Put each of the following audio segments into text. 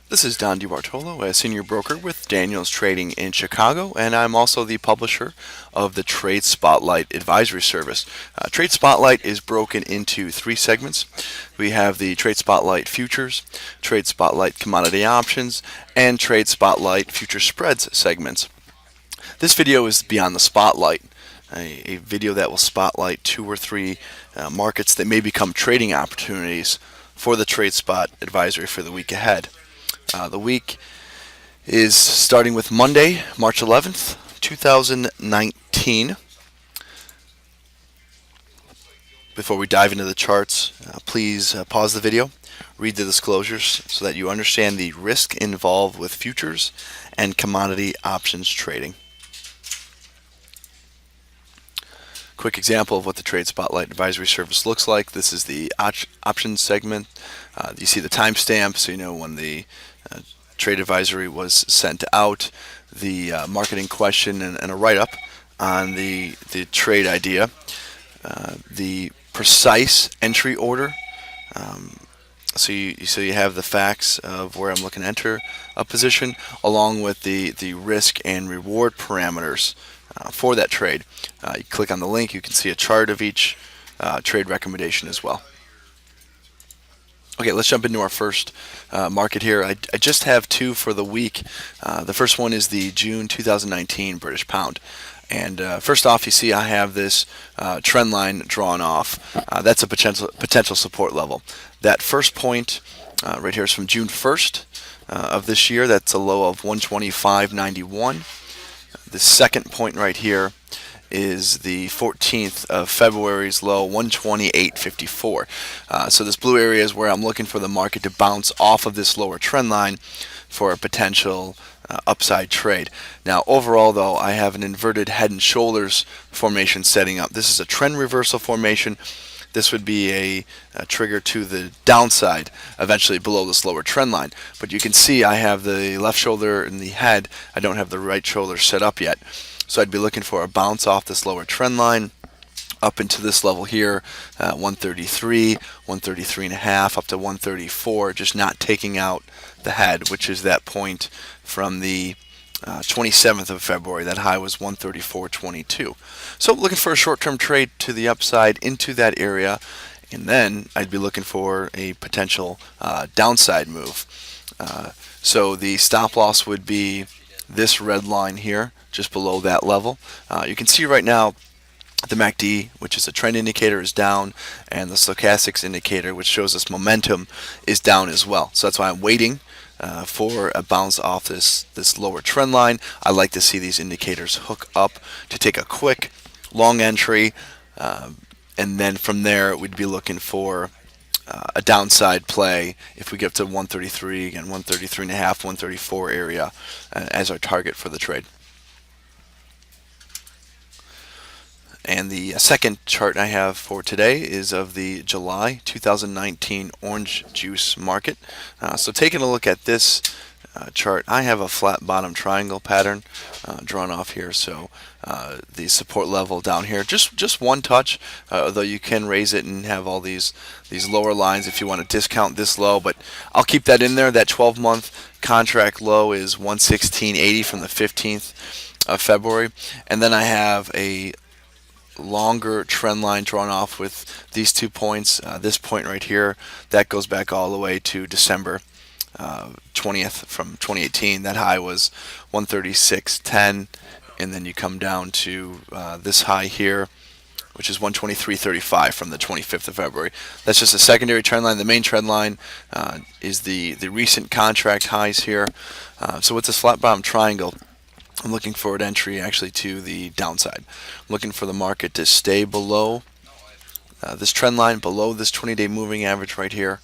This is Don DeBartolo, a senior broker with Daniels Trading in Chicago, and I'm also the publisher of the Trade Spotlight Advisory Service. Trade Spotlight is broken into three segments. We have the Trade Spotlight Futures, Trade Spotlight Commodity Options, and Trade Spotlight Future Spreads segments. This video is Beyond the Spotlight, a video that will spotlight two or three markets that may become trading opportunities for the Trade Spot Advisory for the week ahead. The week is starting with Monday, March 11th, 2019. Before we dive into the charts, please pause the video, read the disclosures so that you understand the risk involved with futures and commodity options trading. Quick example of what the Trade Spotlight Advisory Service looks like. This is the options segment. You see the timestamp, so you know when the trade advisory was sent out, the marketing question, and a write-up on the trade idea, the precise entry order. So you have the facts of where I'm looking to enter a position, along with the risk and reward parameters for that trade. You click on the link, you can see a chart of each trade recommendation as well. Okay, let's jump into our first market here. I just have two for the week. The first one is the June 2019 British Pound. And first off, you see I have this trend line drawn off. That's a potential support level. That first point right here is from June 1st of this year. That's a low of 125.91. The second point right here is the 14th of February's low, 128.54. So this blue area is where I'm looking for the market to bounce off of this lower trend line for a potential upside trade. Now overall though, I have an inverted head and shoulders formation setting up. This is a trend reversal formation. This would be a trigger to the downside eventually below this lower trend line. But you can see I have the left shoulder and the head. I don't have the right shoulder set up yet. So I'd be looking for a bounce off this lower trend line up into this level here, 133, 133 and a half, up to 134, just not taking out the head, which is that point from the 27th of February. That high was 134.22. So looking for a short-term trade to the upside into that area, and then I'd be looking for a potential downside move. So the stop loss would be this red line here, just below that level. You can see right now the MACD, which is a trend indicator, is down, and the stochastics indicator, which shows us momentum, is down as well. So that's why I'm waiting for a bounce off this lower trend line. I like to see these indicators hook up to take a quick long entry, and then from there we'd be looking for a downside play if we get up to 133, again 133 and a half, 134 area as our target for the trade. And the second chart I have for today is of the July 2019 orange juice market. So taking a look at this chart, I have a flat bottom triangle pattern drawn off here. So the support level down here, just one touch, although you can raise it and have all these lower lines if you want to discount this low, but I'll keep that in there. That 12-month contract low is 116.80 from the 15th of February, and then I have a longer trend line drawn off with these 2 points. This point right here, that goes back all the way to December 20th from 2018. That high was 136.10, and then you come down to this high here, which is 123.35 from the 25th of February. That's just a secondary trend line. The main trend line is the recent contract highs here. So with this flat bottom triangle, I'm looking for an entry actually to the downside. I'm looking for the market to stay below this trend line, below this 20-day moving average right here,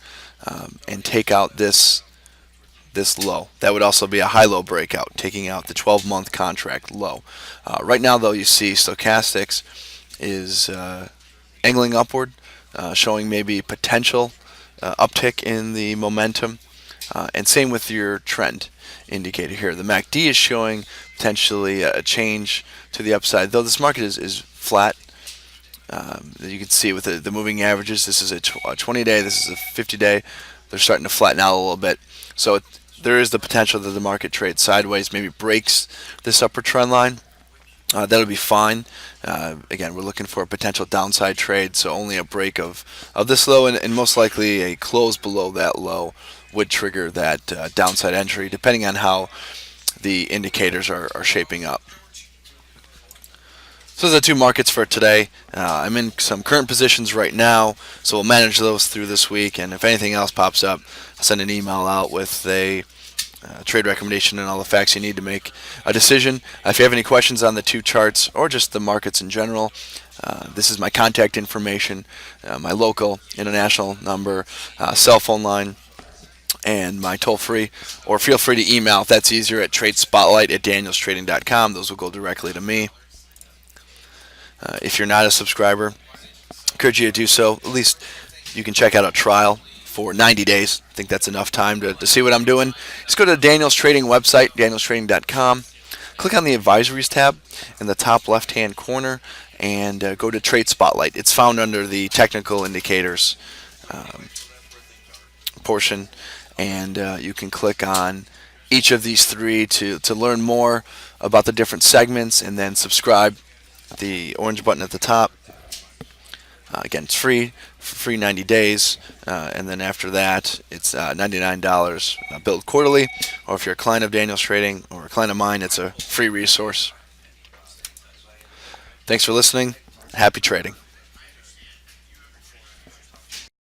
and take out this low. That would also be a high-low breakout, taking out the 12-month contract low. Right now, though, you see stochastics is angling upward, showing maybe potential uptick in the momentum, and same with your trend indicator here. The MACD is showing potentially a change to the upside, though this market is flat. You can see with the moving averages, this is a 20-day, this is a 50-day. They're starting to flatten out a little bit. So there is the potential that the market trades sideways, maybe breaks this upper trend line. That'll be fine. Again, we're looking for a potential downside trade, so only a break of this low and most likely a close below that low would trigger that downside entry, depending on how the indicators are shaping up. So those are the two markets for today. I'm in some current positions right now, so we'll manage those through this week, and if anything else pops up, I'll send an email out with a trade recommendation and all the facts you need to make a decision. If you have any questions on the two charts or just the markets in general, this is my contact information, my local, international number, cell phone line, and my toll-free, or feel free to email if that's easier at tradespotlight@danielstrading.com. Those will go directly to me. If you're not a subscriber, I encourage you to do so. At least you can check out a trial for 90 days. I think that's enough time to see what I'm doing. Just go to Daniel's Trading website, danielstrading.com. Click on the Advisories tab in the top left-hand corner and go to Trade Spotlight. It's found under the Technical Indicators portion, and you can click on each of these three to learn more about the different segments, and then subscribe. The orange button at the top. Again, it's free 90 days, and then after that, it's $99 billed quarterly. Or if you're a client of Daniel's Trading or a client of mine, it's a free resource. Thanks for listening. Happy trading.